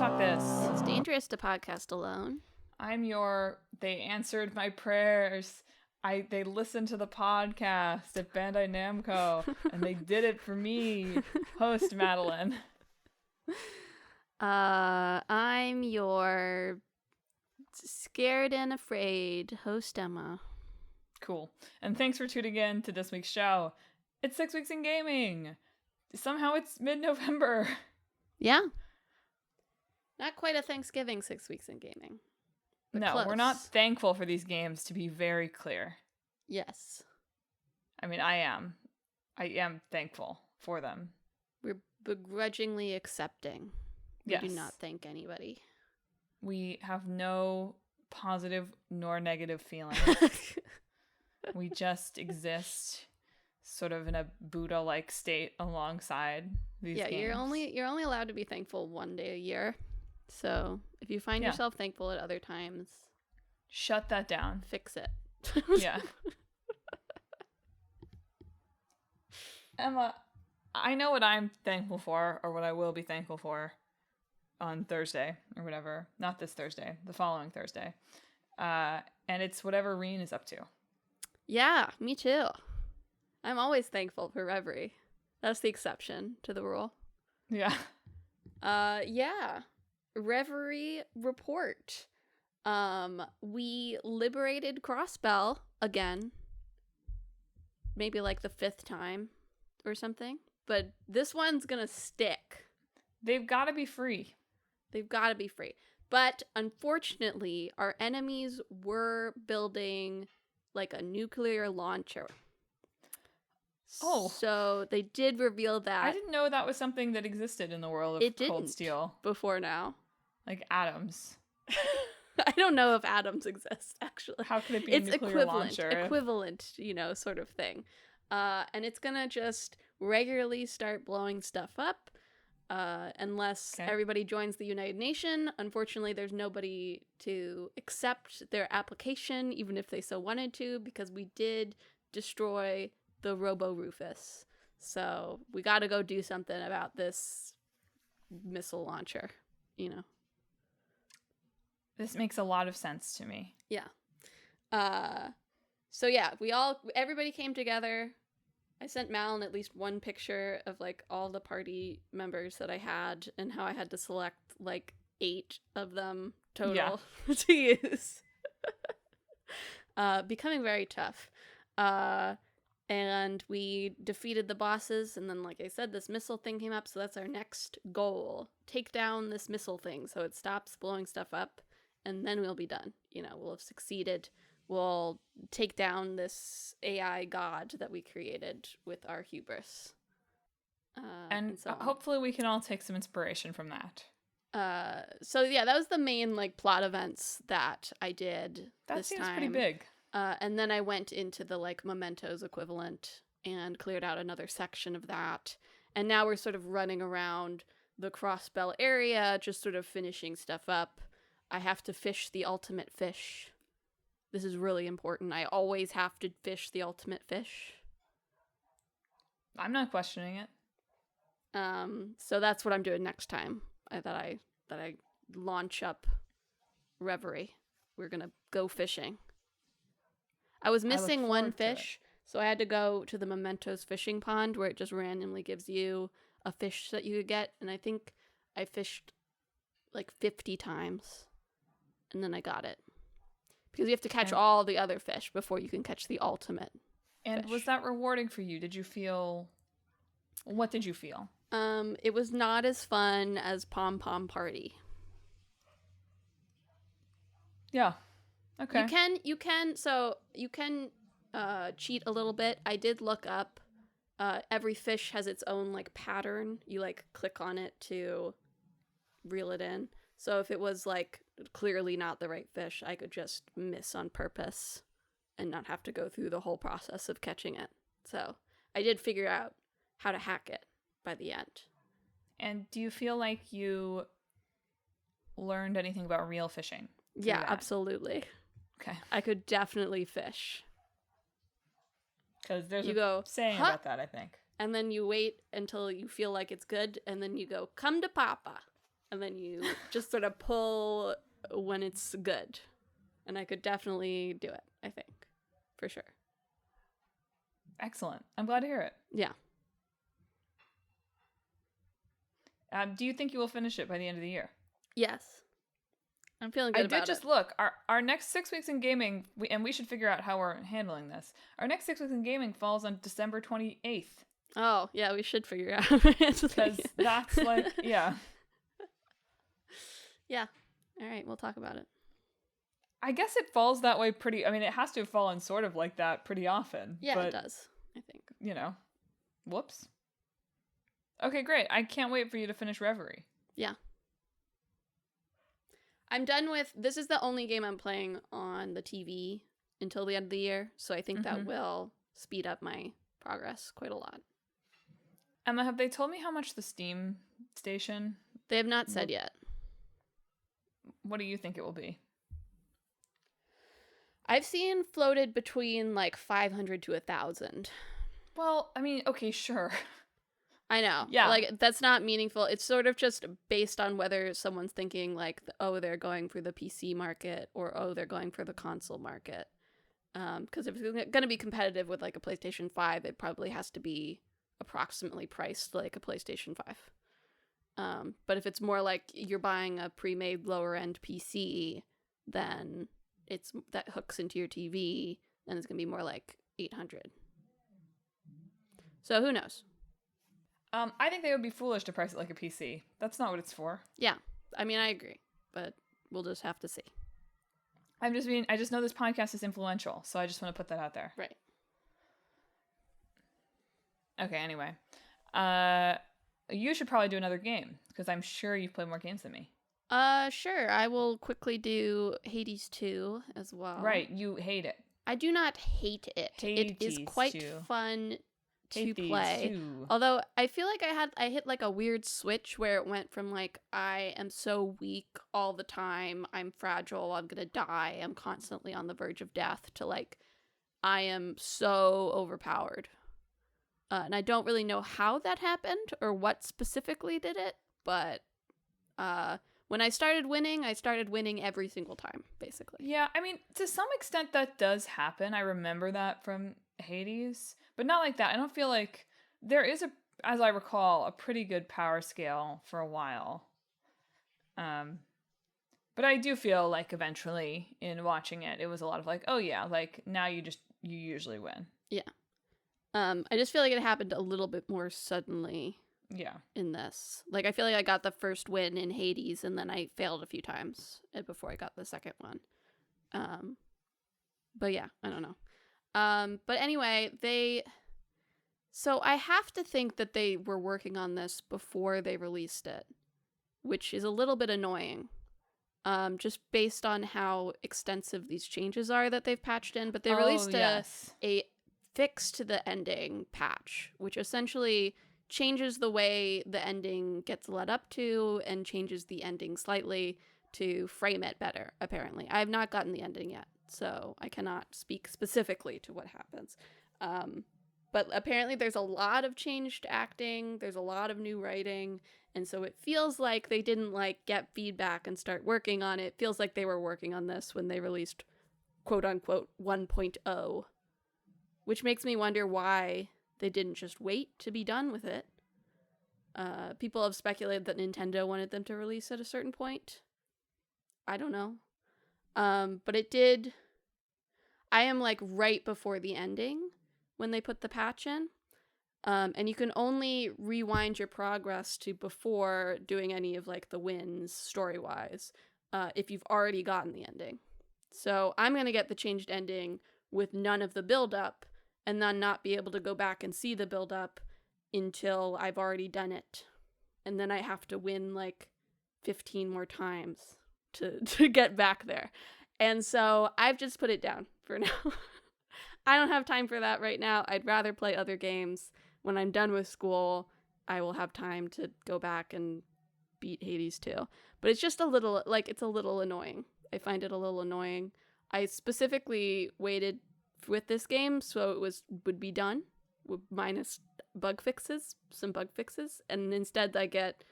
talk this. It's dangerous to podcast alone. I'm your, they answered my prayers. They listened to the podcast at Bandai Namco, and they did it for me, host Madelyn. I'm your scared and afraid host Emma. Cool. And thanks for tuning in to this week's show. It's 6 Weeks in Gaming. Somehow it's mid-November. Yeah. Not quite a Thanksgiving 6 weeks in gaming. No, close. We're not thankful for these games, to be very clear. Yes. I mean, I am. I am thankful for them. We're begrudgingly accepting. We Yes. do not thank anybody. We have no positive nor negative feelings. We just exist sort of in a Buddha-like state alongside these games. You're only allowed to be thankful one day a year. So if you find yourself thankful at other times, shut that down. fix it. Yeah. Emma, I know what I'm thankful for, or what I will be thankful for on Thursday, or whatever. Not this Thursday, the following Thursday. And it's whatever Reen is up to. Yeah, me too. I'm always thankful for Reverie. That's the exception to the rule. Yeah. Yeah. Reverie report. We liberated Crossbell again. Maybe like the 5th time or something. But this one's gonna stick. They've got to be free. They've got to be free. But unfortunately, our enemies were building like a nuclear launcher. Oh. So they did reveal that. I didn't know that was something that existed in the world of Cold Steel. Before now. Like atoms. I don't know if atoms exist, actually. How could it be a nuclear launcher? Equivalent, sort of thing. And it's going to just regularly start blowing stuff up unless everybody joins the United Nations. Unfortunately, there's nobody to accept their application, even if they so wanted to, because we did destroy the Robo-Rufus. So we got to go do something about this missile launcher, This makes a lot of sense to me. Yeah. So yeah, everybody came together. I sent Malin at least one picture of like all the party members that I had and how I had to select like 8 of them total to use. Becoming very tough. And we defeated the bosses, and then, like I said, this missile thing came up, so that's our next goal. Take down this missile thing so it stops blowing stuff up, and then we'll be done. We'll have succeeded. We'll take down this AI god that we created with our hubris. And so hopefully we can all take some inspiration from that. So yeah, that was the main, like, plot events that I did that this seems time. pretty big. And then I went into the, like, mementos equivalent and cleared out another section of that. And now we're sort of running around the Crossbell area, just sort of finishing stuff up. I have to fish the ultimate fish. This is really important. I always have to fish the ultimate fish. I'm not questioning it. So that's what I'm doing next time that I launch up Reverie. We're gonna go fishing. I was missing one fish, so I had to go to the Mementos fishing pond where it just randomly gives you a fish that you could get, and I think I fished like 50 times, and then I got it. Because you have to catch all the other fish before you can catch the ultimate And fish. Was that rewarding for you? What did you feel? It was not as fun as Pom Pom Party. Yeah. Okay. You can cheat a little bit. I did look up. Every fish has its own like pattern. You like click on it to reel it in. So if it was like clearly not the right fish, I could just miss on purpose and not have to go through the whole process of catching it. So I did figure out how to hack it by the end. And do you feel like you learned anything about real fishing? Yeah, absolutely. Okay. I could definitely fish. Because there's a saying about that, I think. And then you wait until you feel like it's good, and then you go, come to Papa. and then you just sort of pull when it's good. And I could definitely do it, I think. For sure. Excellent. I'm glad to hear it. Yeah. Do you think you will finish it by the end of the year? Yes. I'm feeling good about it. I did just look. Our next 6 weeks in gaming, we should figure out how we're handling this. Our next 6 weeks in gaming falls on December 28th. Oh, yeah, we should figure out. Because that's like, yeah. Yeah. All right, we'll talk about it. I guess it falls that way it has to have fallen sort of like that pretty often. Yeah, but, it does, I think. Whoops. Okay, great. I can't wait for you to finish Reverie. Yeah. I'm done with, this is the only game I'm playing on the TV until the end of the year, so I think that will speed up my progress quite a lot. Emma, have they told me how much the Steam station? They have not said yet. What do you think it will be? I've seen floated between like 500 to 1,000. Well, okay, sure. I know. Yeah. Like, that's not meaningful. It's sort of just based on whether someone's thinking like, oh, they're going for the PC market or, oh, they're going for the console market. Because if it's going to be competitive with like a PlayStation 5, it probably has to be approximately priced like a PlayStation 5. But if it's more like you're buying a pre-made lower-end PC, then that hooks into your TV, then it's going to be more like 800. So who knows? I think they would be foolish to price it like a PC. That's not what it's for. Yeah. I agree, but we'll just have to see. I just know this podcast is influential, so I just want to put that out there. Right. Okay, anyway. You should probably do another game, because I'm sure you've played more games than me. Sure. I will quickly do Hades 2 as well. Right, you hate it. I do not hate it. Hades it is quite 2. fun to Hades play. 2. Although I feel like I hit like a weird switch where it went from like I am so weak all the time, I'm fragile, I'm gonna die, I'm constantly on the verge of death, to like I am so overpowered. And I don't really know how that happened or what specifically did it, but when I started winning every single time, basically. Yeah, to some extent that does happen. I remember that from Hades, but not like that. I don't feel like there is as I recall, a pretty good power scale for a while. But I do feel like eventually in watching it was a lot of like, oh yeah, like now you usually win. Yeah. I just feel like it happened a little bit more suddenly. Yeah. In this. Like, I feel like I got the first win in Hades, and then I failed a few times before I got the second one. But yeah, I don't know. But anyway, so I have to think that they were working on this before they released it, which is a little bit annoying. Just based on how extensive these changes are that they've patched in. But they released a fix to the ending patch, which essentially changes the way the ending gets led up to and changes the ending slightly to frame it better, apparently. I have not gotten the ending yet, so I cannot speak specifically to what happens. But apparently there's a lot of changed acting, there's a lot of new writing, and so it feels like they didn't get feedback and start working on it. It feels like they were working on this when they released quote-unquote 1.0, which makes me wonder why they didn't just wait to be done with it. People have speculated that Nintendo wanted them to release at a certain point. I don't know. But it did. I am right before the ending when they put the patch in. And you can only rewind your progress to before doing any of the wins story-wise if you've already gotten the ending. So I'm going to get the changed ending with none of the build-up, and then not be able to go back and see the build-up until I've already done it. And then I have to win 15 more times to get back there. And so I've just put it down for now. I don't have time for that right now. I'd rather play other games. When I'm done with school, I will have time to go back and beat Hades 2. But it's just a little, it's a little annoying. I find it a little annoying. I specifically waited with this game so it would be done with minus some bug fixes, and instead I get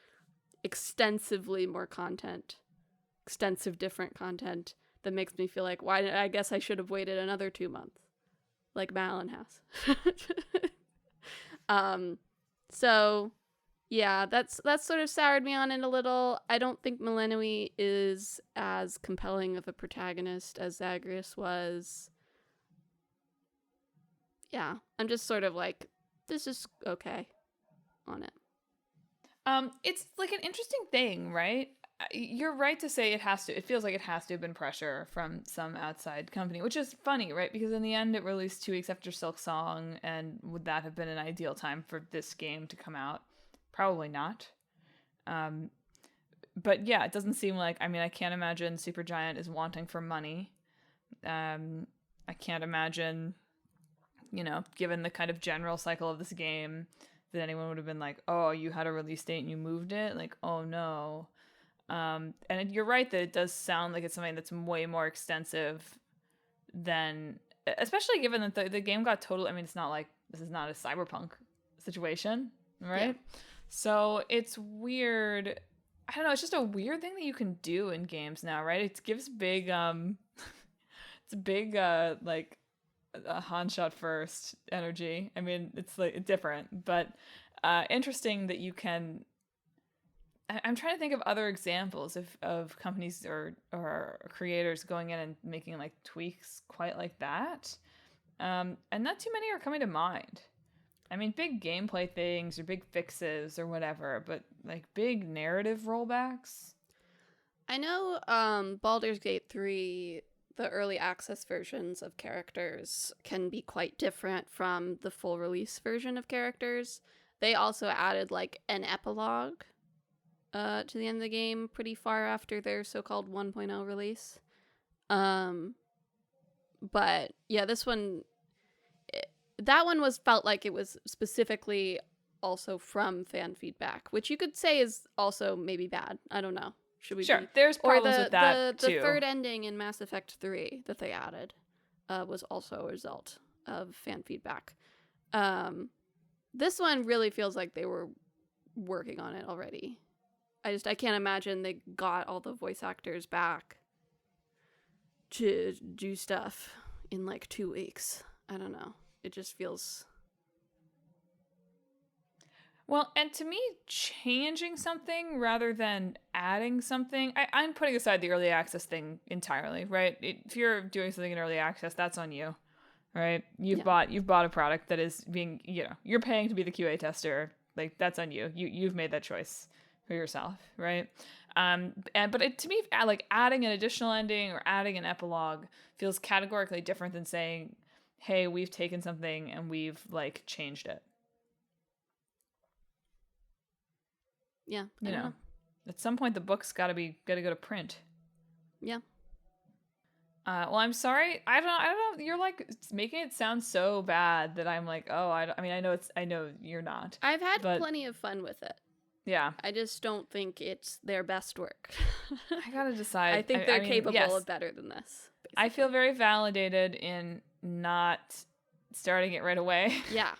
extensively more content, extensive different content that makes me feel like, I guess I should have waited another 2 months, like Madelyn has. So yeah, that's sort of soured me on it a little. I don't think Malenui is as compelling of a protagonist as Zagreus was. Yeah, I'm just sort of like, this is okay on it. It's like an interesting thing, right? You're right to say it feels like it has to have been pressure from some outside company, which is funny, right? Because in the end it released 2 weeks after Silk Song, and would that have been an ideal time for this game to come out? Probably not. But yeah, it doesn't seem like, I can't imagine Supergiant is wanting for money. I can't imagine, given the kind of general cycle of this game, that anyone would have been like, oh, you had a release date and you moved it? Like, oh no. And you're right that it does sound like it's something that's way more extensive than, especially given that the game got totally, it's not like, this is not a Cyberpunk situation, right? Yeah. So it's weird. I don't know, it's just a weird thing that you can do in games now, right? It gives big, it's big, like, a Han shot first energy. It's like different, but interesting that you can. I'm trying to think of other examples of companies or creators going in and making like tweaks quite like that, and not too many are coming to mind. Big gameplay things or big fixes or whatever, but like big narrative rollbacks. I know Baldur's Gate 3, the early access versions of characters can be quite different from the full release version of characters. They also added like an epilogue to the end of the game pretty far after their so-called 1.0 release. But yeah, this one, that one felt like it was specifically also from fan feedback, which you could say is also maybe bad. I don't know. Should we? Sure, there's problems with that too. The third ending in Mass Effect 3 that they added was also a result of fan feedback. This one really feels like they were working on it already. I can't imagine they got all the voice actors back to do stuff in like 2 weeks. I don't know. It just feels... Well, and to me, changing something rather than adding something, I'm putting aside the early access thing entirely, right? If you're doing something in early access, that's on you, right? You've bought a product that is being, you're paying to be the QA tester. Like, that's on you. You've made that choice for yourself, right? But to me, like adding an additional ending or adding an epilogue feels categorically different than saying, hey, we've taken something and we've like changed it. Yeah, I don't know. At some point the book's gotta go to print. Yeah. Well, I'm sorry. I don't know. You're like making it sound so bad that I'm like, oh, I know you're not. I've had plenty of fun with it. Yeah. I just don't think it's their best work. I gotta decide. I think they're capable of better than this. Basically. I feel very validated in not starting it right away. Yeah.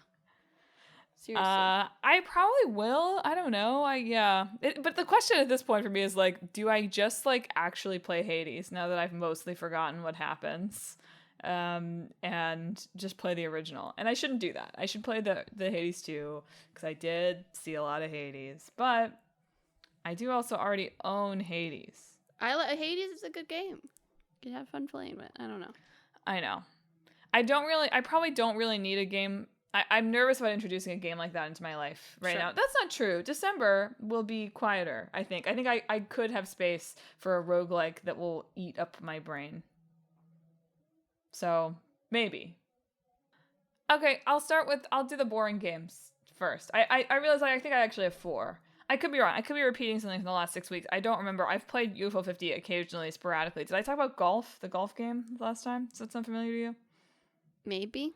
Seriously. I probably will. I don't know. But the question at this point for me is like, do I just like actually play Hades now that I've mostly forgotten what happens, and just play the original? And I shouldn't do that. I should play the Hades 2 because I did see a lot of Hades, but I do also already own Hades. Hades is a good game. You can have fun playing with. I don't know. I know. I probably don't really need a game. I'm nervous about introducing a game like that into my life right now. That's not true. December will be quieter, I think. I could have space for a roguelike that will eat up my brain. So, maybe. Okay, I'll do the boring games first. I realize I think I actually have 4. I could be wrong. I could be repeating something from the last 6 weeks. I don't remember. I've played UFO 50 occasionally, sporadically. Did I talk about golf, the golf game last time? Does that sound familiar to you? Maybe.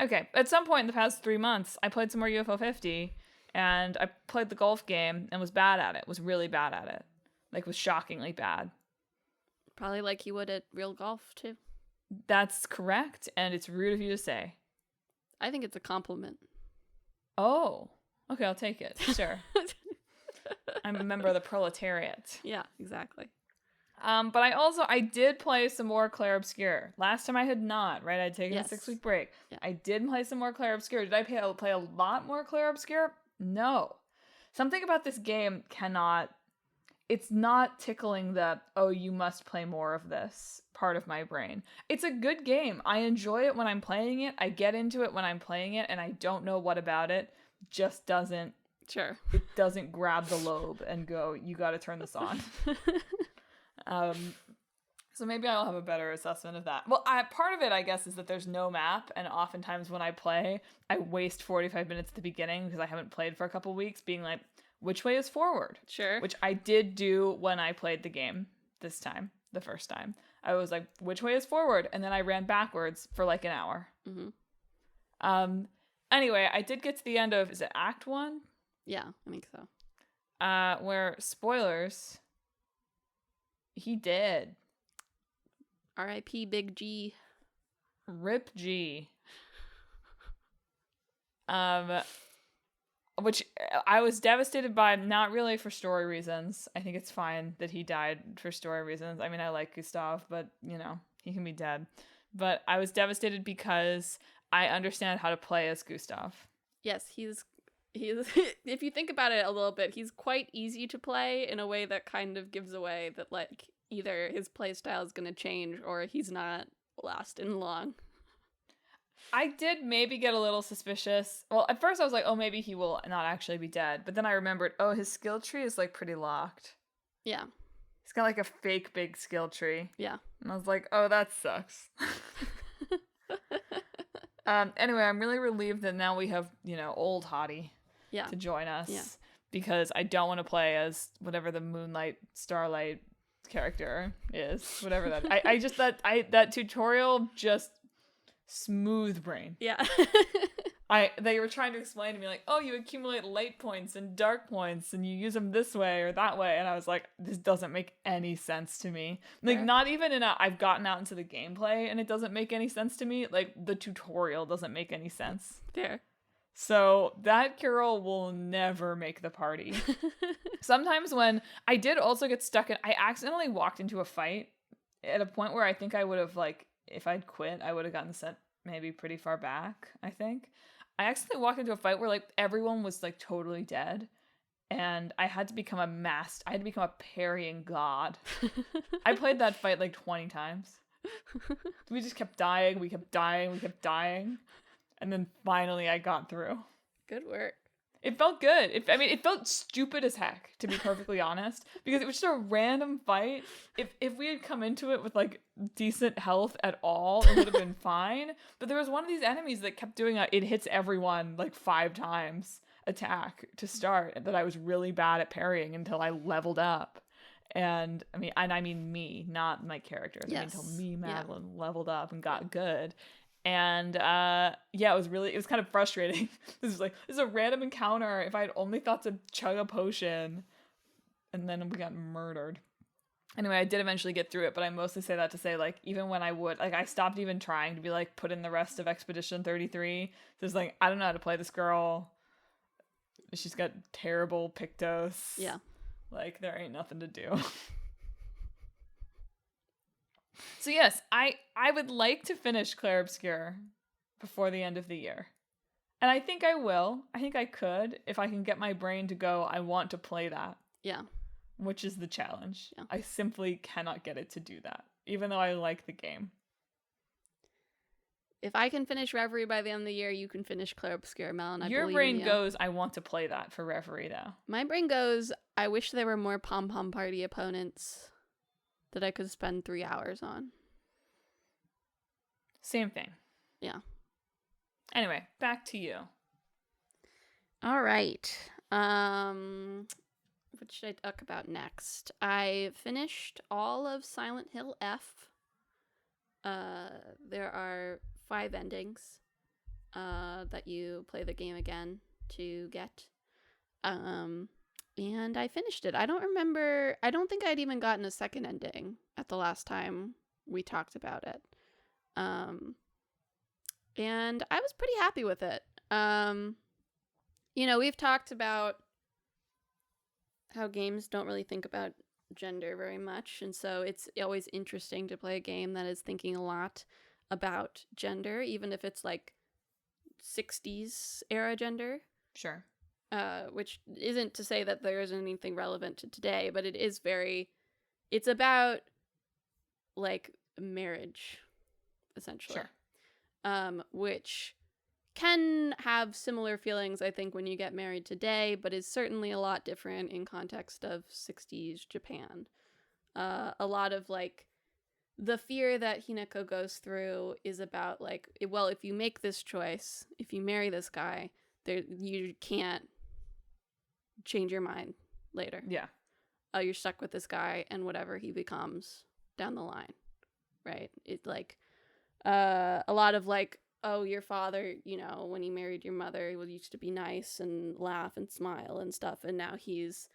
Okay, at some point in the past 3 months, I played some more UFO 50, and I played the golf game and was bad at it. Was really bad at it. Like, was shockingly bad. Probably like you would at real golf, too. That's correct, and it's rude of you to say. I think it's a compliment. Oh, okay, I'll take it. Sure. I'm a member of the proletariat. Yeah, exactly. But I did play some more Clair Obscur. Last time I had not, right? I'd taken a 6-week break. Yeah. I did play some more Clair Obscur. Did I play a lot more Clair Obscur? No. Something about this game it's not tickling the, oh, you must play more of this part of my brain. It's a good game. I enjoy it when I'm playing it. I get into it when I'm playing it, and I don't know what about it just doesn't. Sure. It doesn't grab the lobe and go, you got to turn this on. So maybe I'll have a better assessment of that. Well, part of it, I guess, is that there's no map, and oftentimes when I play, I waste 45 minutes at the beginning because I haven't played for a couple weeks, being like, which way is forward? Sure. Which I did do when I played the game this time, the first time. I was like, which way is forward? And then I ran backwards for like an hour. Mm-hmm. Anyway, I did get to the end of, is it Act 1? Yeah, I think so. Where, spoilers, he did. R.I.P. Big G. Rip G. Which I was devastated by, not really for story reasons. I think it's fine that he died for story reasons. I mean, I like Gustav, but, you know, he can be dead. But I was devastated because I understand how to play as Gustav. Yes, he's if you think about it a little bit, he's quite easy to play in a way that kind of gives away that, like, either his play style is going to change or he's not lasting long. I did maybe get a little suspicious. Well, at first I was like, oh, maybe he will not actually be dead. But then I remembered, oh, his skill tree is, like, pretty locked. Yeah. He's got, like, a fake big skill tree. Yeah. And I was like, oh, that sucks. Anyway, I'm really relieved that now we have, you know, old hottie to join us. Yeah. Because I don't want to play as whatever the Moonlight, Starlight character is. Whatever that. I just, that tutorial just smooth brain. Yeah. They were trying to explain to me, like, oh, you accumulate light points and dark points and you use them this way or that way, and I was like, this doesn't make any sense to me. Like, Fair. not even I've gotten out into the gameplay and it doesn't make any sense to me. Like, the tutorial doesn't make any sense. Fair. So that girl will never make the party. Sometimes when I did also get stuck I accidentally walked into a fight at a point where I think I would have, like, if I'd quit, I would have gotten sent maybe pretty far back, I think. I accidentally walked into a fight where, like, everyone was, like, totally dead. And I had to become a parrying god. I played that fight, like, 20 times. We just kept dying. We kept dying. And then finally I got through. Good work. It felt good. It felt stupid as heck, to be perfectly honest, because it was just a random fight. If we had come into it with, like, decent health at all, it would have been fine. But there was one of these enemies that kept doing it hits everyone, like, 5 times attack to start, that I was really bad at parrying until I leveled up. And I mean me, not my characters. Yes. Until me, Madelyn, leveled up and got good. And it was kind of frustrating. This is a random encounter. If I had only thought to chug a potion, and then we got murdered. Anyway, I did eventually get through it, but I mostly say that to say, like, even when I would, like, I stopped even trying to be like, put in the rest of Expedition 33. So it's like, I don't know how to play this girl. She's got terrible Pictos. Yeah. Like, there ain't nothing to do. So yes, I would like to finish Clair Obscur before the end of the year. And I think I will. I think I could if I can get my brain to go, I want to play that. Yeah. Which is the challenge. Yeah. I simply cannot get it to do that, even though I like the game. If I can finish Reverie by the end of the year, you can finish Clair Obscur, Mel. Your brain goes, I want to play that for Reverie, though. My brain goes, I wish there were more pom-pom party opponents that I could spend 3 hours on. Same thing. Yeah. Anyway, back to you. All right. What should I talk about next? I finished all of Silent Hill F. There are 5 endings that you play the game again to get. And I finished it. I don't think I'd even gotten a second ending at the last time we talked about it. And I was pretty happy with it. You know, we've talked about how games don't really think about gender very much, and so it's always interesting to play a game that is thinking a lot about gender, even if it's like 60s era gender. Sure. Which isn't to say that there isn't anything relevant to today, but it's about like marriage, essentially. Sure. Which can have similar feelings, I think, when you get married today, but is certainly a lot different in context of 60s Japan. A lot of like the fear that Hinako goes through is about like, well, if you make this choice, if you marry this guy, you can't change your mind later. Yeah. You're stuck with this guy and whatever he becomes down the line, right? It's like a lot of like, oh, your father, you know, when he married your mother, he used to be nice and laugh and smile and stuff, and now he's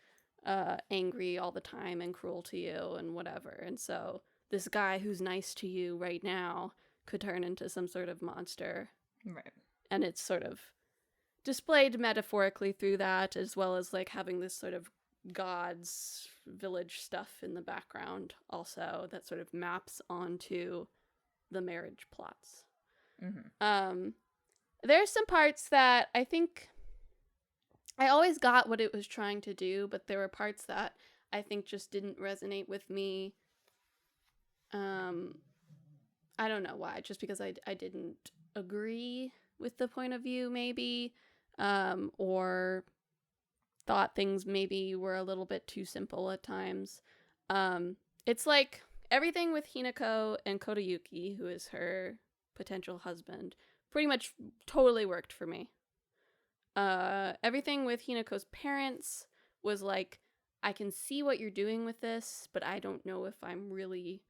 angry all the time and cruel to you and whatever. And so this guy who's nice to you right now could turn into some sort of monster. Right. And it's sort of displayed metaphorically through that, as well as like having this sort of gods village stuff in the background also that sort of maps onto the marriage plots. Mm-hmm. There's some parts that I think I always got what it was trying to do, but there were parts that I think just didn't resonate with me. I don't know why, just because I didn't agree with the point of view, maybe, or thought things maybe were a little bit too simple at times. It's like everything with Hinako and Kodayuki, who is her potential husband, pretty much totally worked for me. Everything with Hinako's parents was like, I can see what you're doing with this, but I don't know if I'm really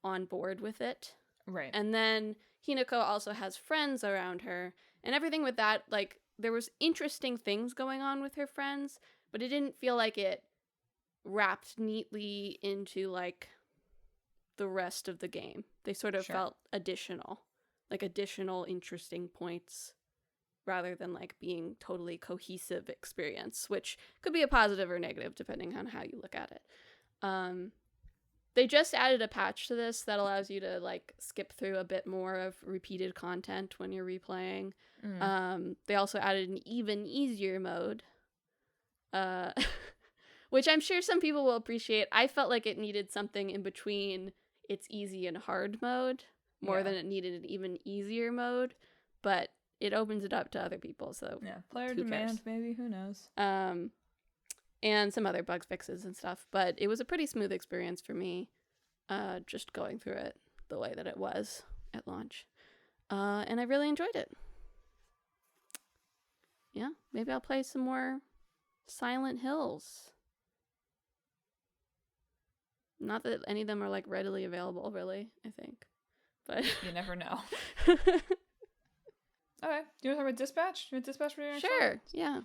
on board with it. Right. And then Hinako also has friends around her, and everything with that, like, there was interesting things going on with her friends, but it didn't feel like it wrapped neatly into, like, the rest of the game. They sort of felt additional interesting points, rather than, like, being totally cohesive experience, which could be a positive or negative, depending on how you look at it. They just added a patch to this that allows you to, like, skip through a bit more of repeated content when you're replaying. They also added an even easier mode, which I'm sure some people will appreciate. I felt like it needed something in between its easy and hard mode more than it needed an even easier mode, but it opens it up to other people, so yeah, player demand, maybe, who knows. And some other bug fixes and stuff, but it was a pretty smooth experience for me, just going through it the way that it was at launch. And I really enjoyed it. Yeah, maybe I'll play some more Silent Hills. Not that any of them are, like, readily available, really, I think. But you never know. Okay, do you want to talk about Dispatch? Do you want Dispatch for your next Sure, one? yeah.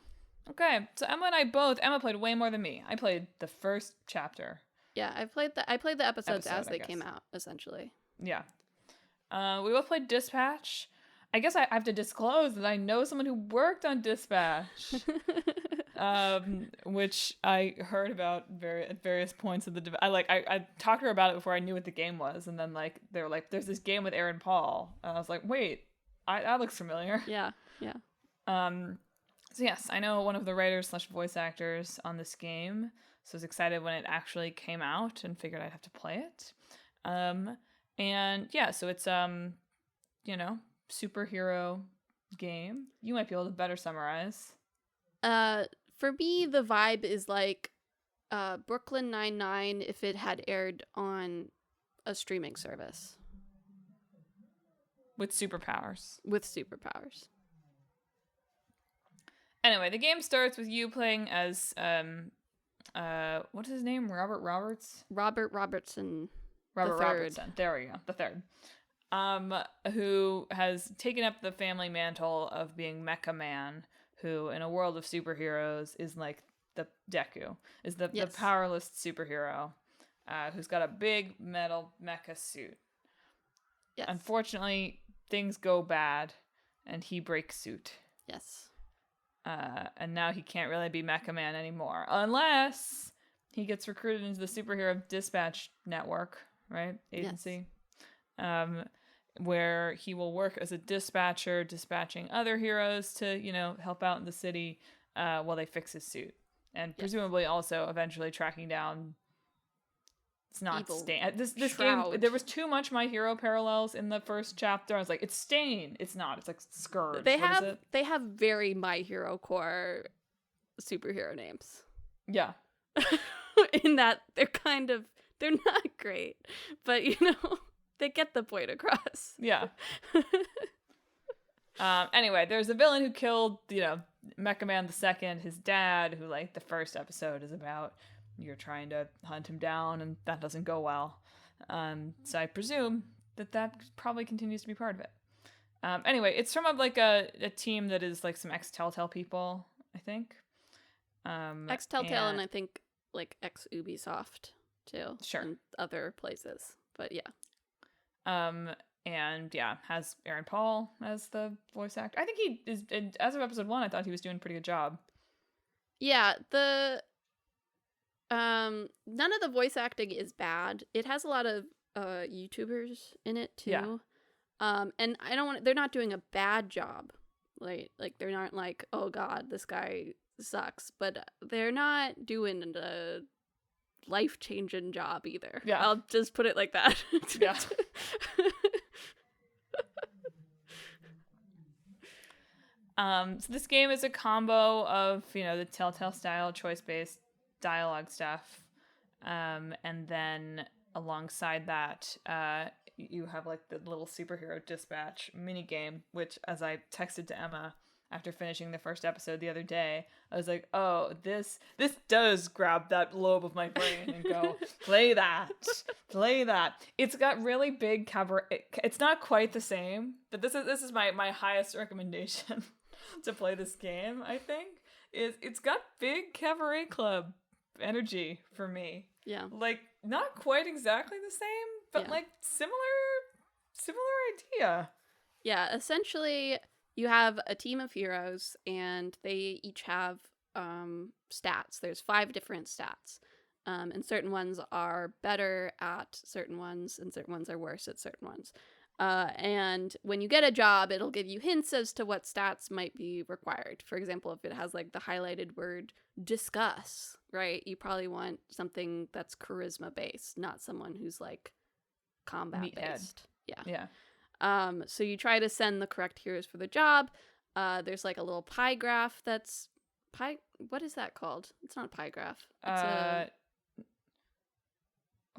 Okay, so Emma played way more than me. I played the first chapter. Yeah, I played the episodes as they came out, essentially. Yeah. We both played Dispatch. I guess I have to disclose that I know someone who worked on Dispatch. Which I heard about at various points of the I talked to her about it before I knew what the game was, and then, like, they were like, there's this game with Aaron Paul, and I was like, wait, that looks familiar. Yeah. So yes, I know one of the writers / voice actors on this game, so I was excited when it actually came out and figured I'd have to play it. And yeah, so it's superhero game. You might be able to better summarize. For me, the vibe is like Brooklyn Nine-Nine if it had aired on a streaming service. With superpowers. Anyway, the game starts with you playing as, what's his name? Robert Robertson. Robert Robertson. There we go. The third. Who has taken up the family mantle of being Mecha Man, who, in a world of superheroes, is like the Deku, is the powerless superhero, who's got a big metal mecha suit. Yes. Unfortunately, things go bad, and he breaks suit. Yes. And now he can't really be Mecha Man anymore unless he gets recruited into the superhero dispatch network, right? Agency. Yes. Where he will work as a dispatcher, dispatching other heroes to, help out in the city while they fix his suit. And presumably also eventually tracking down... It's not Stain. This game, there was too much My Hero parallels in the first chapter. I was like, it's Stain. It's not. It's like Scourge. They have very My Hero core superhero names. Yeah. In that they're not great, but they get the point across. Yeah. Anyway, there's a villain who killed, Mecha Man II, his dad, who like the first episode is about. You're trying to hunt him down, and that doesn't go well. So I presume that probably continues to be part of it. Anyway, it's from a team that is like some ex-Telltale people, I think. Ex-Telltale and I think like ex-Ubisoft too. Sure. And other places, but yeah. And yeah, has Aaron Paul as the voice actor. I think he is, as of episode 1, I thought he was doing a pretty good job. Yeah, none of the voice acting is bad. It has a lot of YouTubers in it too. Yeah. And they're not doing a bad job. Like they're not like, oh god, this guy sucks, but they're not doing a life-changing job either. Yeah. I'll just put it like that. Yeah. So this game is a combo of, the Telltale style choice-based dialogue stuff, and then alongside that you have like the little superhero dispatch mini game, which, as I texted to Emma after finishing the first episode the other day, I was like, oh, this does grab that lobe of my brain and go, play that. It's got really big cabaret. It's not quite the same, but this is my highest recommendation to play this game, I think. It's got big cabaret club energy for me. Yeah. Like, not quite exactly the same, but like similar idea. Yeah, essentially you have a team of heroes and they each have stats. There's 5 different stats. And certain ones are better at certain ones and certain ones are worse at certain ones. And when you get a job, it'll give you hints as to what stats might be required. For example, if it has like the highlighted word discuss, right? You probably want something that's charisma based, not someone who's like combat based. Yeah. So you try to send the correct heroes for the job. There's like a little pie graph that's what is that called? It's not a pie graph.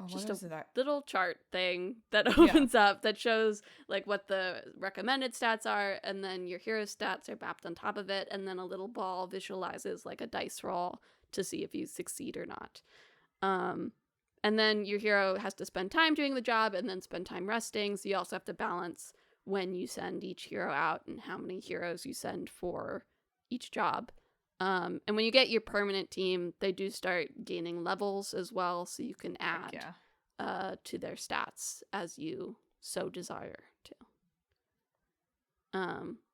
It's just a little chart thing that opens up that shows like what the recommended stats are, and then your hero stats are mapped on top of it, and then a little ball visualizes like a dice roll to see if you succeed or not. And then your hero has to spend time doing the job and then spend time resting, so you also have to balance when you send each hero out and how many heroes you send for each job. And when you get your permanent team, they do start gaining levels as well, so you can add to their stats as you so desire to.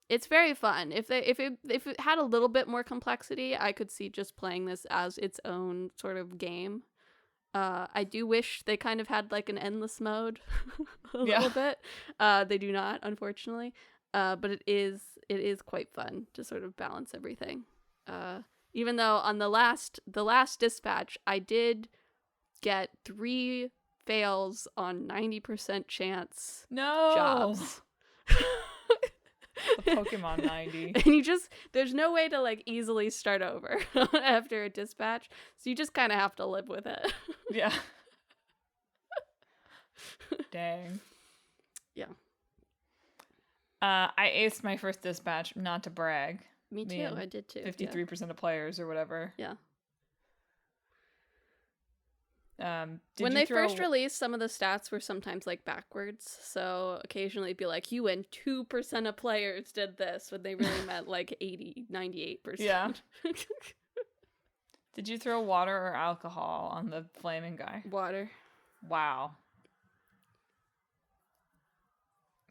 It's very fun. If it had a little bit more complexity, I could see just playing this as its own sort of game. I do wish they kind of had like an endless mode a little bit. They do not, unfortunately. But it is quite fun to sort of balance everything. Even though on the last dispatch, I did get 3 fails on 90% chance jobs. The Pokemon 90. And there's no way to like easily start over after a dispatch, so you just kind of have to live with it. Yeah. Dang. Yeah. I aced my first dispatch, not to brag. Me too. I did too. 53% of players or whatever. Yeah. When they first released, some of the stats were sometimes like backwards, so occasionally it'd be like, you and 2% of players did this, when they really meant like 98%. Yeah. Did you throw water or alcohol on the flaming guy? Water. Wow.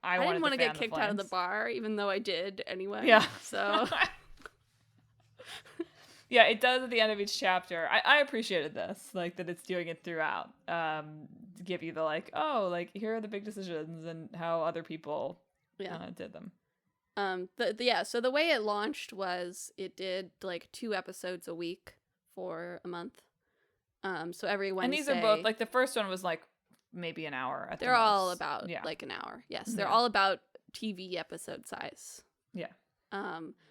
I didn't want to get kicked out of the bar, even though I did anyway. Yeah. So Yeah, it does at the end of each chapter. I appreciated this, like that it's doing it throughout, to give you the like, oh, like here are the big decisions and how other people did them. So the way it launched was it did like 2 episodes a week for a month. So every Wednesday. And these are both like the first one was like maybe an hour at the most. They're all about like an hour. Yes, they're all about TV episode size. Yeah.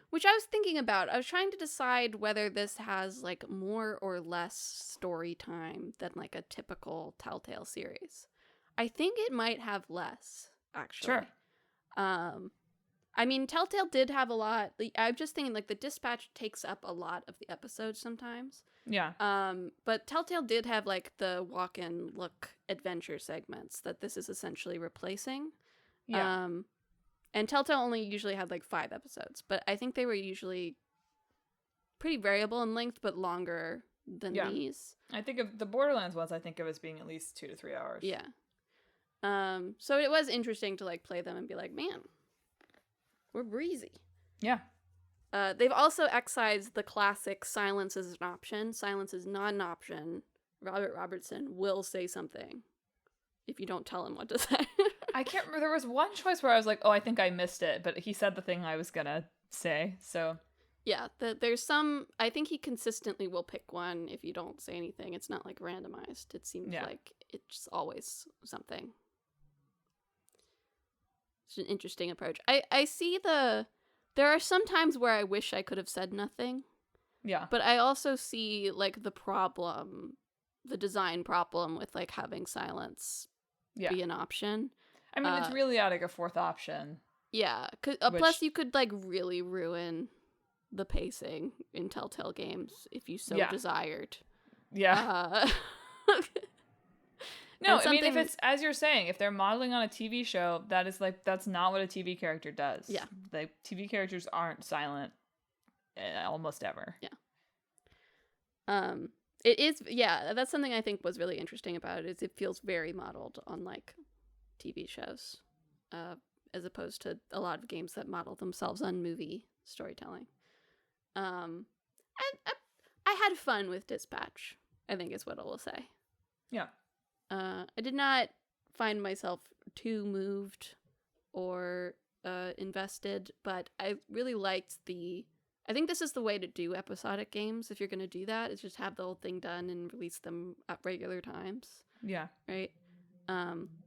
Which I was thinking about. I was trying to decide whether this has like more or less story time than like a typical Telltale series. I think it might have less, actually. Sure. I mean, Telltale did have a lot. I'm just thinking like the Dispatch takes up a lot of the episodes sometimes. Yeah. But Telltale did have like the walk and look adventure segments that this is essentially replacing. Yeah. And Telltale only usually had like 5 episodes, but I think they were usually pretty variable in length, but longer than these. I think of the Borderlands ones, I think of as being at least 2 to 3 hours. Yeah. So it was interesting to like play them and be like, man, we're breezy. Yeah. They've also excised the classic silence is an option. Silence is not an option. Robert Robertson will say something if you don't tell him what to say. I can't remember. There was one choice where I was like, oh, I think I missed it. But he said the thing I was going to say. So, yeah, there's some. I think he consistently will pick one if you don't say anything. It's not like randomized. It seems like it's always something. It's an interesting approach. I see there are some times where I wish I could have said nothing. Yeah. But I also see like the design problem with like having silence be an option. I mean, it's really like a fourth option. Yeah. Plus you could like really ruin the pacing in Telltale games if you so desired. Yeah. No, I mean, if it's, as you're saying, if they're modeling on a TV show, that's not what a TV character does. Yeah. Like, TV characters aren't silent almost ever. Yeah. It is, that's something I think was really interesting about it, is it feels very modeled on, like, TV shows, as opposed to a lot of games that model themselves on movie storytelling. I had fun with Dispatch, I think is what I will say. Yeah. I did not find myself too moved or invested, but I really liked I think this is the way to do episodic games if you're going to do that, is just have the whole thing done and release them at regular times. Yeah. Right?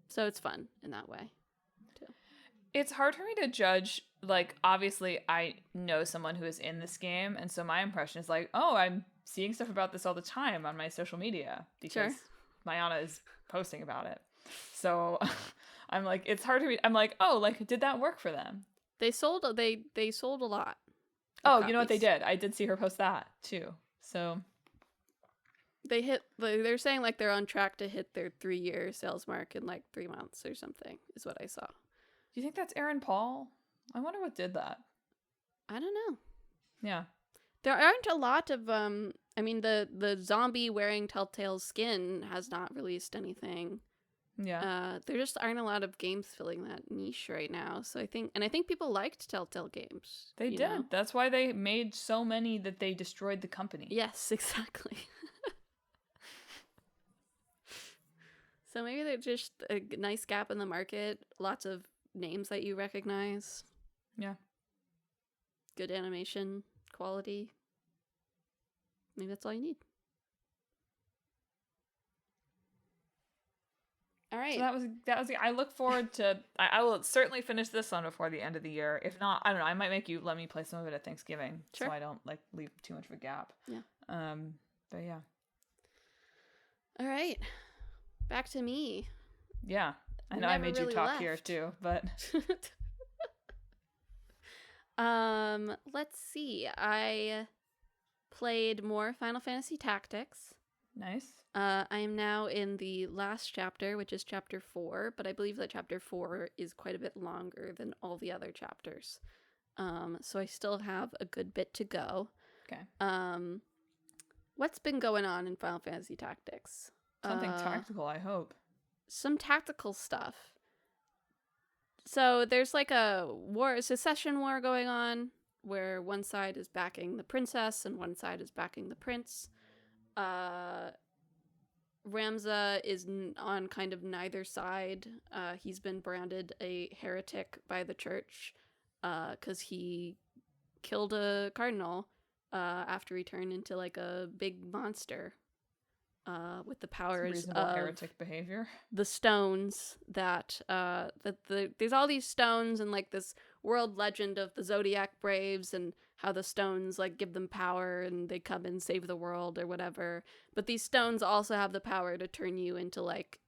So it's fun in that way, too. It's hard for me to judge, like, obviously I know someone who is in this game, and so my impression is like, oh, I'm seeing stuff about this all the time on my social media, because Mayana is posting about it. So I'm like, it's hard to be, I'm like, oh, like, did that work for them? They sold a lot. Oh, you know what they did? I did see her post that too. So they're saying like they're on track to hit their 3-year sales mark in like 3 months or something, is what I saw. Do you think that's Aaron Paul? I wonder what did that. I don't know. Yeah. There aren't a lot of I mean the zombie wearing Telltale's skin has not released anything. Yeah. There just aren't a lot of games filling that niche right now. So I think people liked Telltale games. They did. Know? That's why they made so many that they destroyed the company. Yes, exactly. So maybe they're just a nice gap in the market. Lots of names that you recognize. Yeah. Good animation quality. Maybe that's all you need. All right. So that was. I look forward to. I will certainly finish this one before the end of the year. If not, I don't know. I might make you let me play some of it at Thanksgiving, so I don't like leave too much of a gap. Yeah. But yeah. All right. Back to me. Yeah. I know I made you talk here too, but. Let's see. I played more Final Fantasy Tactics. Nice. I am now in the last chapter, which is chapter 4, but I believe that chapter 4 is quite a bit longer than all the other chapters. So I still have a good bit to go. Okay. What's been going on in Final Fantasy Tactics? Something tactical, I hope. Some tactical stuff. So there's like a secession war going on where one side is backing the princess and one side is backing the prince. Ramza is on kind of neither side. He's been branded a heretic by the church because he killed a cardinal after he turned into like a big monster with the powers reasonable of heretic behavior. the stones that there's all these stones and like this world legend of the Zodiac Braves and how the stones like give them power and they come and save the world or whatever. But these stones also have the power to turn you into like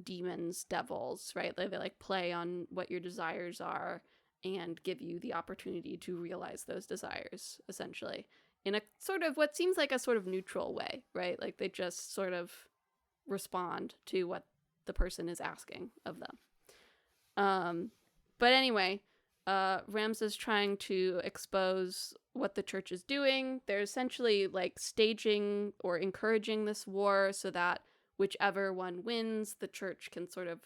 demons, devils, right? They like play on what your desires are and give you the opportunity to realize those desires, essentially, in a sort of what seems like a sort of neutral way, right? Like they just sort of respond to what the person is asking of them. But anyway, Ramza's trying to expose what the church is doing. They're essentially like staging or encouraging this war so that whichever one wins, the church can sort of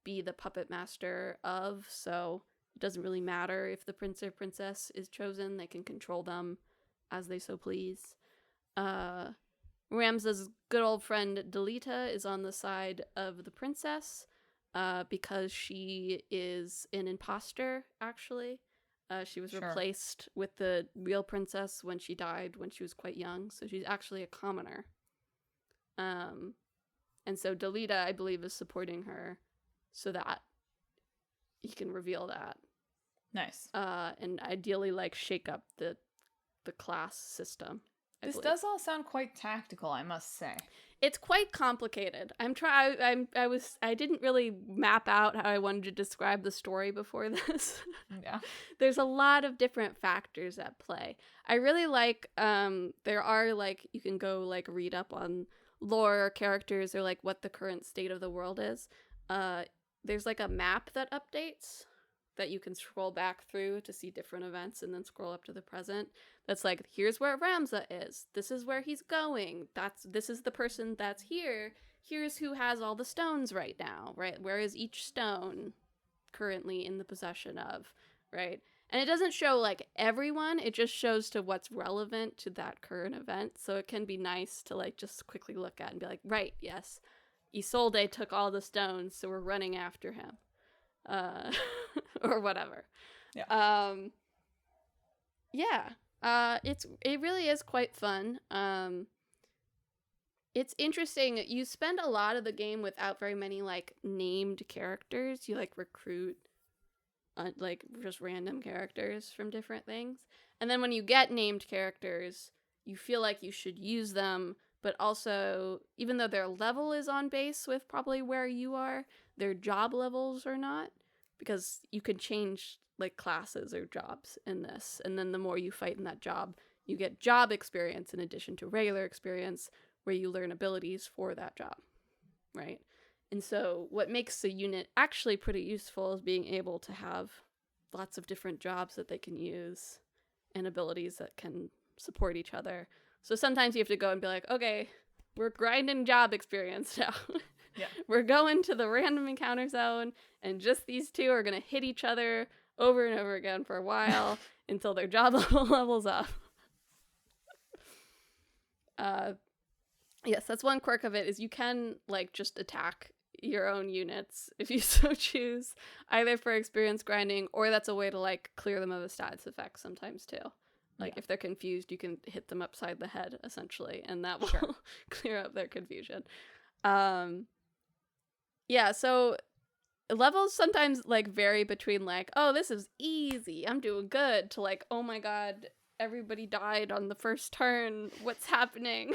be the puppet master of. So it doesn't really matter if the prince or princess is chosen. They can control them as they so please. Ramza's good old friend Delita is on the side of the princess because she is an imposter, actually. She was replaced with the real princess when she died when she was quite young, so she's actually a commoner. And so Delita, I believe, is supporting her so that he can reveal that. Nice. And ideally, like, shake up the class system. This does all sound quite tactical, I must say. It's quite complicated. I didn't really map out how I wanted to describe the story before this. Yeah. There's a lot of different factors at play. I really like, there are, like, you can go, like, read up on lore or characters or, like, what the current state of the world is. There's, like, a map that updates that you can scroll back through to see different events and then scroll up to the present. That's like, here's where Ramza is. This is where he's going. This is the person that's here. Here's who has all the stones right now, right? Where is each stone currently in the possession of, right? And it doesn't show, like, everyone. It just shows to what's relevant to that current event. So it can be nice to, like, just quickly look at and be like, right, yes, Isolde took all the stones, so we're running after him. Or whatever. Yeah. It really is quite fun. It's interesting. You spend a lot of the game without very many, like, named characters. You, like, recruit like just random characters from different things. And then when you get named characters, you feel like you should use them, but also, even though their level is on base with probably where you are, their job levels are not, because you can change, like, classes or jobs in this, and then the more you fight in that job, you get job experience in addition to regular experience, where you learn abilities for that job, right? And so what makes the unit actually pretty useful is being able to have lots of different jobs that they can use and abilities that can support each other. So sometimes you have to go and be like, okay, we're grinding job experience now. Yeah. We're going to the random encounter zone, and just these two are going to hit each other over and over again for a while until their job levels up. Yes, that's one quirk of it, is you can, like, just attack your own units if you so choose, either for experience grinding, or that's a way to, like, clear them of a status effect sometimes too. Like, if they're confused, you can hit them upside the head, essentially, and that will clear up their confusion. Yeah, so levels sometimes, like, vary between, like, oh, this is easy, I'm doing good, to, like, oh my god, everybody died on the first turn, what's happening?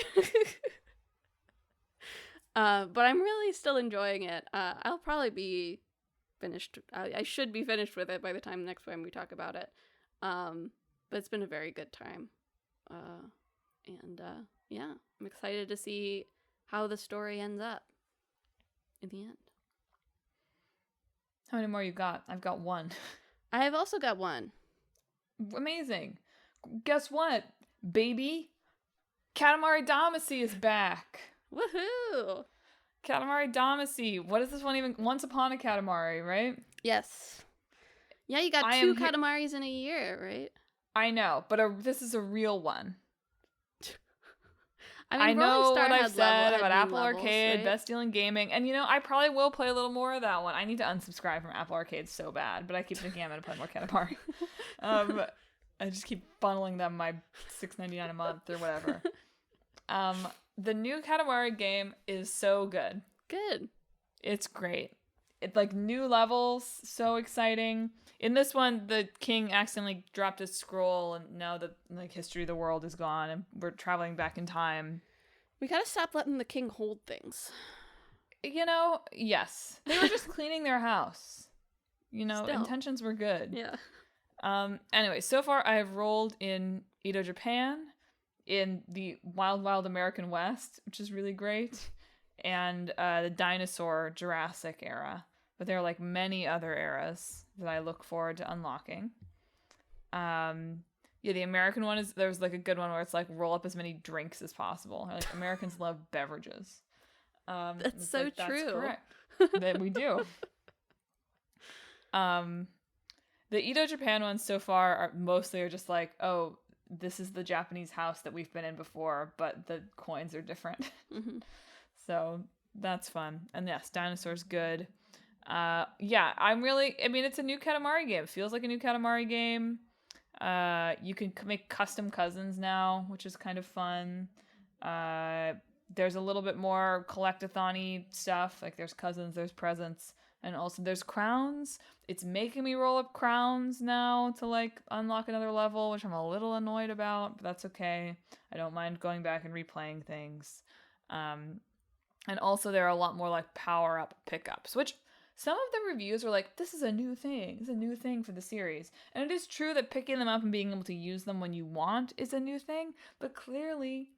But I'm really still enjoying it. I'll probably be finished. I should be finished with it by the time next time we talk about it. But it's been a very good time. Yeah, I'm excited to see how the story ends up in the end. How many more you got? I've got one. I have also got one. Amazing. Guess what, baby? Katamari Damacy is back. Woohoo! Katamari Damacy. What is this one even? Once Upon a Katamari, right? Yes. Yeah, you got two Katamaris in a year, right? I know, but this is a real one. I I mean, know Rolling Star what I've had said about new Apple levels, Arcade, right? best deal in gaming, and I probably will play a little more of that one. I need to unsubscribe from Apple Arcade so bad, but I keep thinking I'm gonna play more Katamari. I just keep funneling them my $6.99 a month or whatever. The new Katamari game is so good. Good. It's great. It's like new levels, so exciting. In this one, the king accidentally dropped his scroll, and now the history of the world is gone, and we're traveling back in time. We gotta stop letting the king hold things. Yes, they were just cleaning their house. Still. Intentions were good. Yeah. Anyway, so far I have rolled in Edo, Japan, in the Wild Wild American West, which is really great, and the dinosaur Jurassic era. But there are like many other eras that I look forward to unlocking. The American one there's like a good one where it's like roll up as many drinks as possible. Like Americans love beverages. That's so true. That's correct. That we do. The Edo Japan ones so far are mostly just like, oh, this is the Japanese house that we've been in before, but the coins are different. Mm-hmm. So that's fun. And yes, dinosaurs good. It's a new Katamari game. It feels like a new Katamari game. You can make custom cousins now, which is kind of fun. There's a little bit more collect-a-thon-y stuff. Like there's cousins, there's presents, and also there's crowns. It's making me roll up crowns now to like unlock another level, which I'm a little annoyed about, but that's okay. I don't mind going back and replaying things. And also there are a lot more like power-up pickups, which some of the reviews were like, this is a new thing. It's a new thing for the series. And it is true that picking them up and being able to use them when you want is a new thing, but clearly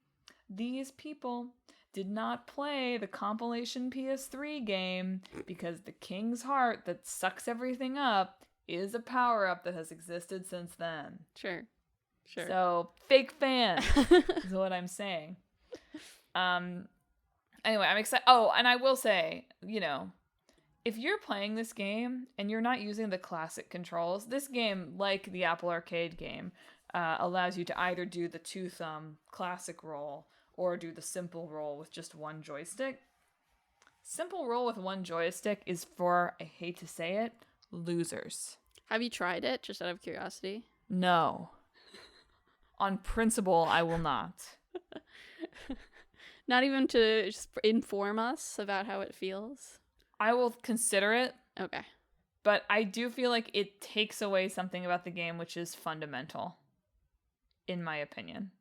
these people did not play the compilation PS3 game because the King's Heart that sucks everything up is a power-up that has existed since then. Sure. So, fake fan is what I'm saying. Anyway, I'm excited. Oh, and I will say, if you're playing this game and you're not using the classic controls, this game, like the Apple Arcade game, allows you to either do the two-thumb classic roll or do the simple roll with just one joystick. Simple roll with one joystick is for, I hate to say it, losers. Have you tried it, just out of curiosity? No. On principle, I will not. Not even to just inform us about how it feels? I will consider it. Okay. But I do feel like it takes away something about the game which is fundamental, in my opinion.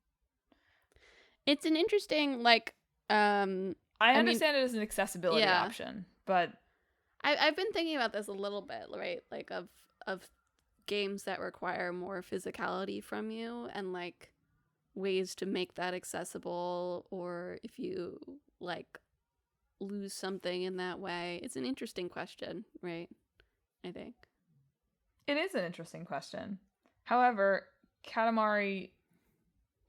It's an interesting, I understand it as an accessibility option, but I've been thinking about this a little bit, right? Like of games that require more physicality from you and like ways to make that accessible, or if you like lose something in that way. It's an interesting question, right? I think. It is an interesting question. However, Katamari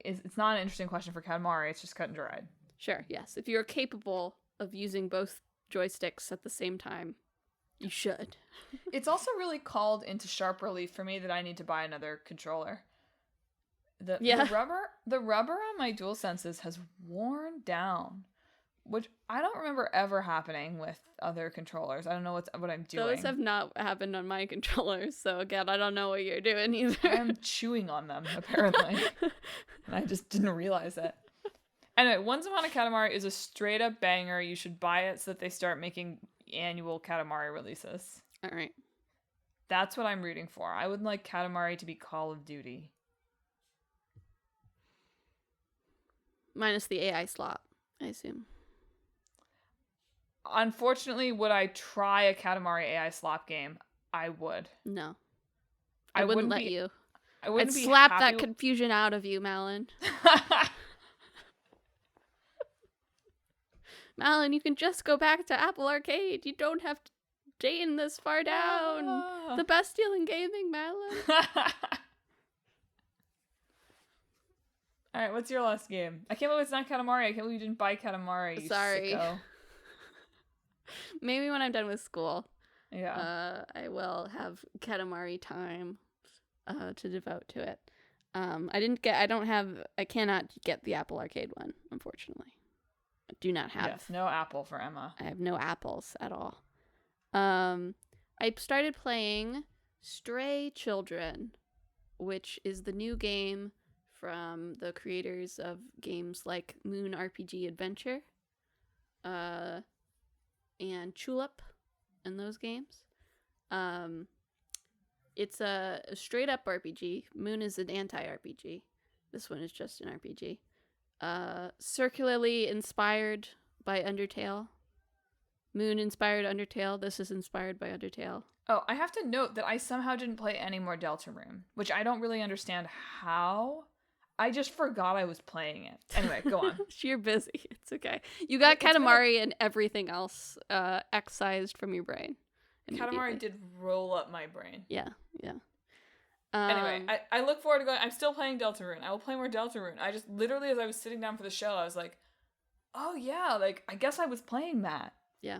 it's not an interesting question for Katamari, it's just cut and dried. Sure, yes. If you're capable of using both joysticks at the same time, you should. It's also really called into sharp relief for me that I need to buy another controller. The rubber on my DualSenses has worn down, which I don't remember ever happening with other controllers. I don't know what I'm doing. Those have not happened on my controllers, so again, I don't know what you're doing either. I'm chewing on them, apparently. And I just didn't realize it. Anyway, Once Upon a Katamari is a straight up banger. You should buy it so that they start making annual Katamari releases. All right. That's what I'm rooting for. I would like Katamari to be Call of Duty. Minus the AI slot, I assume. Unfortunately, would I try a Katamari AI slop game? I would. No. I wouldn't let you. I'd be slap happy that confusion out of you, Madelyn. Madelyn, you can just go back to Apple Arcade. You don't have to Jane this far down. The best deal in gaming, Madelyn. All right, what's your last game? I can't believe it's not Katamari. I can't believe you didn't buy Katamari. Sorry. Sicko. Maybe when I'm done with school. Yeah. I will have Katamari time to devote to it. I cannot get the Apple Arcade one, unfortunately. I do not have. Yes, no Apple for Emma. I have no apples at all. I started playing Stray Children, which is the new game from the creators of games like Moon RPG Adventure, and Tulip, and those games. It's a straight up RPG. Moon is an anti-RPG. This one is just an RPG. Circularly inspired by Undertale. Moon inspired Undertale. This is inspired by Undertale. Oh, I have to note that I somehow didn't play any more Deltarune, which I don't really understand how. I just forgot I was playing it. Anyway, go on. You're busy. It's okay. You got Katamari and everything else excised from your brain. Katamari did roll up my brain. Yeah. Anyway, I look forward to going. I'm still playing Deltarune. I will play more Deltarune. I just literally, as I was sitting down for the show, I was like, oh yeah, like I guess I was playing that. Yeah.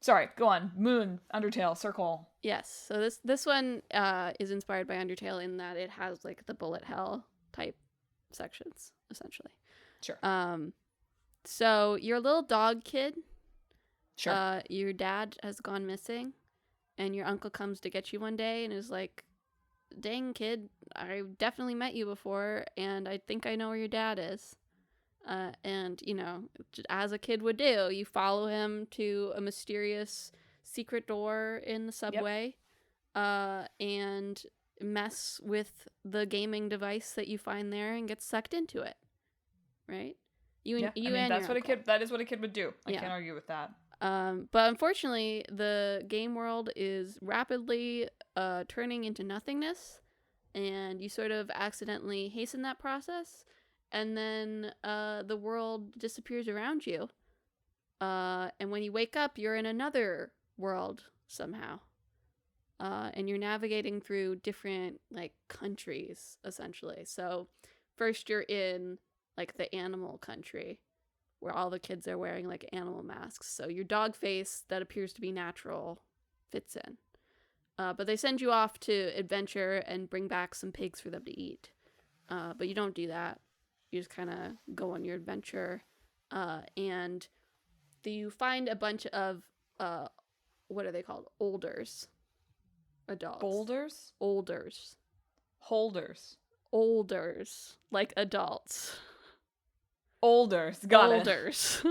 Sorry, go on. Moon, Undertale, Circle. Yes. So this one is inspired by Undertale in that it has like the bullet hell type sections, essentially. Sure. So you're a little dog kid. Sure. Your dad has gone missing, and your uncle comes to get you one day and is like, dang kid, I definitely met you before, and I think I know where your dad is. And, you know, as a kid would do, you follow him to a mysterious secret door in the subway, and mess with the gaming device that you find there and get sucked into it. Right? That is what a kid would do. I can't argue with that. But unfortunately, the game world is rapidly turning into nothingness, and you sort of accidentally hasten that process, and then the world disappears around you. And when you wake up, you're in another world somehow. And you're navigating through different, like, countries, essentially. So first you're in, like, the animal country, where all the kids are wearing, like, animal masks. So your dog face that appears to be natural fits in. But they send you off to adventure and bring back some pigs for them to eat. But you don't do that. You just kind of go on your adventure. And you find a bunch of, what are they called? Olders. Adults. Boulders? Olders. Holders. Olders. Like adults. Olders. Got it. Olders.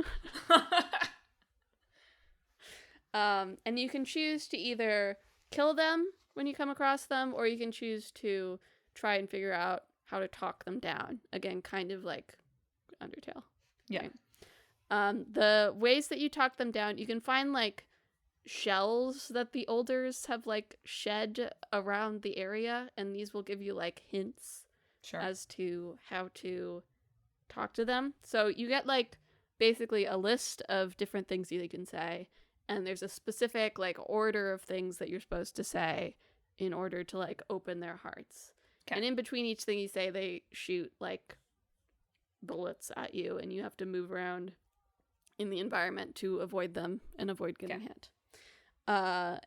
And you can choose to either kill them when you come across them, or you can choose to try and figure out how to talk them down. Again, kind of like Undertale. Yeah. Right? The ways that you talk them down, you can find like shells that the Olders have like shed around the area, and these will give you like hints as to how to talk to them. So you get like basically a list of different things you can say, and there's a specific like order of things that you're supposed to say in order to like open their hearts. Okay. And in between each thing you say, they shoot like bullets at you, and you have to move around in the environment to avoid them and avoid getting hit. And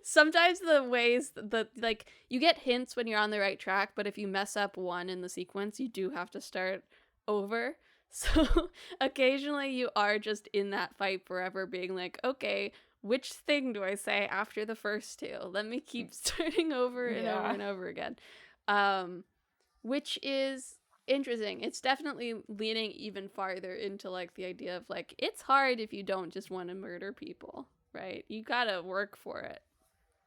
sometimes the ways that like you get hints when you're on the right track, but if you mess up one in the sequence, you do have to start over. So occasionally you are just in that fight forever, being like, okay, which thing do I say after the first two? Let me keep starting over and over and over again. Which is interesting. It's definitely leaning even farther into like the idea of like, it's hard if you don't just want to murder people, right? You gotta work for it,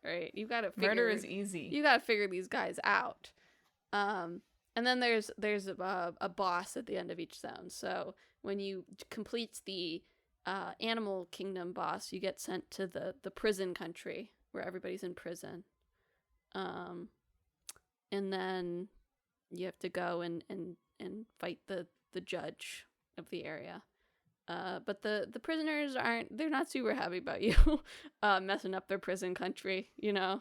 right? You gotta murder is easy. You gotta figure these guys out. And then there's a boss at the end of each zone. So when you complete the Animal Kingdom boss, you get sent to the prison country where everybody's in prison. And then you have to go and fight the judge of the area. But the prisoners they're not super happy about you messing up their prison country, you know?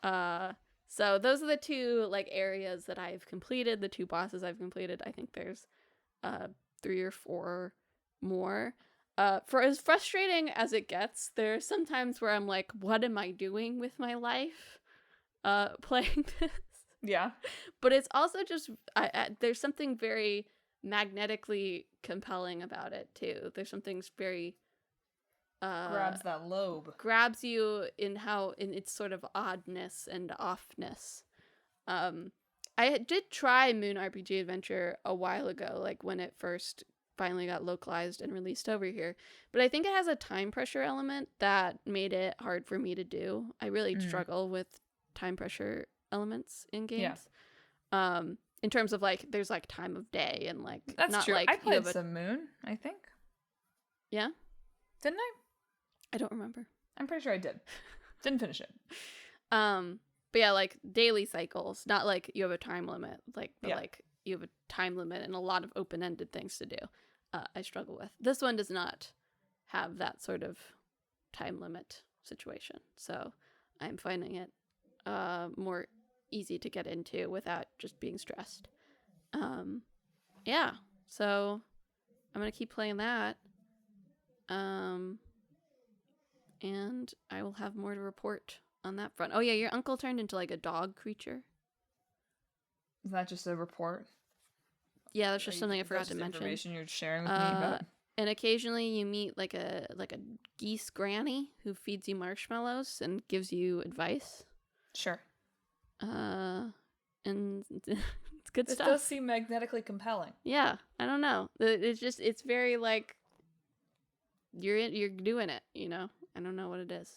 No. So those are the two like areas that I've completed, the two bosses I've completed. I think there's 3 or 4 more. For as frustrating as it gets, there are some times where I'm like, what am I doing with my life playing this? Yeah. But it's also just there's something very magnetically compelling about it too. There's something very Grabs that lobe. grabs you in its sort of oddness and offness. I did try Moon RPG Adventure a while ago, like when it first finally got localized and released over here. But I think it has a time pressure element that made it hard for me to do. I really struggle with time pressure elements in games. Yeah. In terms of like, there's like time of day and like that's not true. like I played some Moon, I think. Yeah? Didn't I? I don't remember. I'm pretty sure I did. Didn't finish it. But yeah, like daily cycles, not like you have a time limit, like but like you have a time limit and a lot of open-ended things to do. I struggle with. This one does not have that sort of time limit situation, so I'm finding it more easy to get into without just being stressed. Yeah, so I'm gonna keep playing that. And I will have more to report on that front. Oh yeah, your uncle turned into like a dog creature. Is that just a report? Yeah, that's just something I forgot to mention. Information you're sharing with me about. And occasionally you meet like a geese granny who feeds you marshmallows and gives you advice. Sure. And it's good stuff. It does seem magnetically compelling. Yeah, I don't know. It's very like you're doing it, you know. I don't know what it is.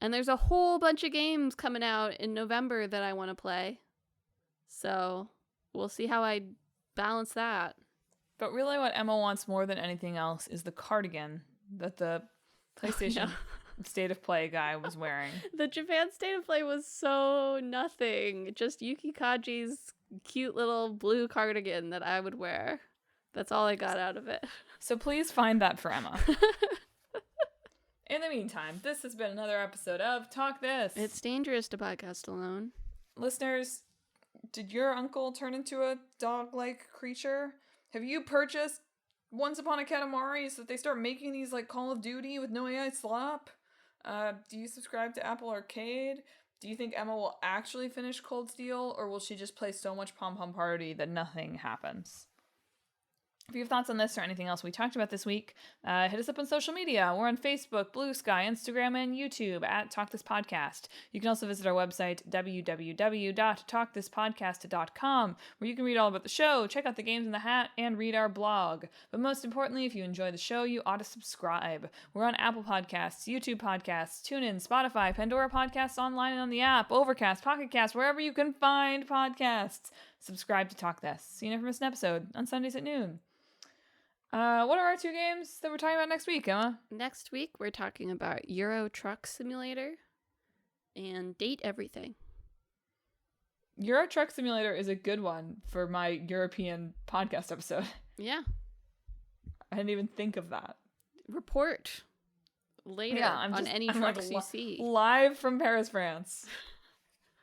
And there's a whole bunch of games coming out in November that I want to play. So we'll see how I balance that. But really what Emma wants more than anything else is the cardigan that the PlayStation State of Play guy was wearing. The Japan State of Play was so nothing. Just Yuki Kaji's cute little blue cardigan that I would wear. That's all I got out of it. So please find that for Emma. In the meantime, this has been another episode of Talk This. It's dangerous to podcast alone. Listeners, did your uncle turn into a dog-like creature? Have you purchased Once Upon a Katamari so that they start making these like Call of Duty with no AI slop? Do you subscribe to Apple Arcade? Do you think Emma will actually finish Cold Steel, or will she just play so much Pom Pom Party that nothing happens? If you have thoughts on this or anything else we talked about this week, hit us up on social media. We're on Facebook, Blue Sky, Instagram, and YouTube at Talk This Podcast. You can also visit our website, www.talkthispodcast.com, where you can read all about the show, check out the games in the hat, and read our blog. But most importantly, if you enjoy the show, you ought to subscribe. We're on Apple Podcasts, YouTube Podcasts, TuneIn, Spotify, Pandora Podcasts, online and on the app, Overcast, Pocket Cast, wherever you can find podcasts. Subscribe to Talk This so you never miss an episode on Sundays at noon. What are our two games that we're talking about next week, Emma? Next week, we're talking about Euro Truck Simulator and Date Everything. Euro Truck Simulator is a good one for my European podcast episode. Yeah. I didn't even think of that. Report later on any trucks you see. Live from Paris, France.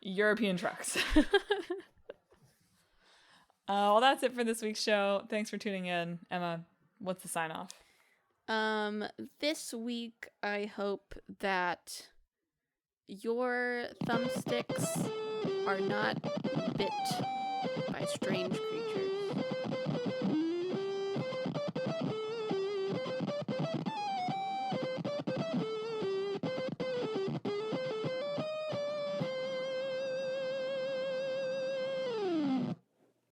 European trucks. Well, that's it for this week's show. Thanks for tuning in. Emma, what's the sign off? This week, I hope that your thumbsticks are not bit by strange